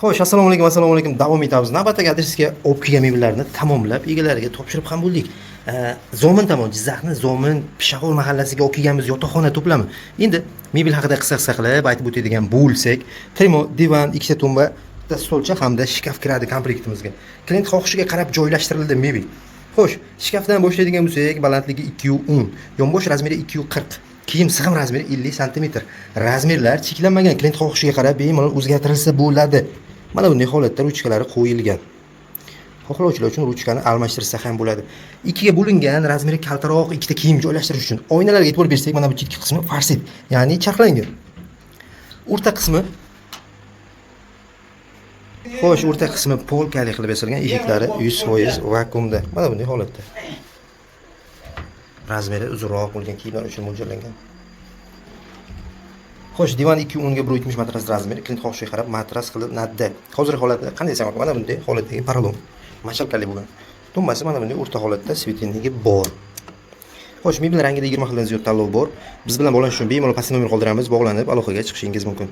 Xo'sh, assalomu alaykum. Davom etamiz. Navbatdagi adresga olib kelgan mebellarni tamomlab, egalariga topshirib ham bo'ldik. Zomin tomon, Jizzaxning Zomin Pishag'or mahallasiga olib kelganmiz yotoqxona to'plami. Endi mebel haqida qisqa qilib aytib o'tadigan bo'lsak, trimo, divan, ikkita tumba, bitta stolcha hamda shkaf kiradi komplektimizga. Klient xohishiga qarab joylashtirildi mebel. Xo'sh, shkafdan boshlaydigan bo'lsak, balandligi 210, yonbosh razmeri 240. Kiyim sig'im razmeri 50 sm. Razmerlar cheklanmagan, klient xohishiga qarab bemalol o'zgartirilsa bo'ladi. Mana bunday holatda ruchkalari qo'yilgan. Xohlovchilar uchun ruchkani almashtirsa ham bo'ladi. Ikkiga bo'lingan, razmeri kaltaroq ikkita kiyim joylashtirish uchun. Oynalarga e'tibor bersak, mana bu chetki qismi farsit, ya'ni charxlangan. O'rta qismi Xo'sh, o'rta qismi polkali qilib yasalgan, eshiklari 100% vakuumda. Mana bunday holatda. Razmeri uzunroq bo'lgan kiyimlar uchun mo'ljallangan. Xo'sh, divan 210 ga 170 matras razmeri, klient xohishiga qarab matras qilinadi. Hozirgi holatda qanday desam, mana bunday holatdagi paralon, mashalkali bo'lgan. Tumbasi mana bunday o'rta holatda svetinligi bor. Xo'sh, mebel rangida 20 xildan ziyod tanlov bor. Biz bilan bog'lanish uchun bemalol pastda nomer qoldiramiz, bog'lanib aloqaga chiqishingiz mumkin.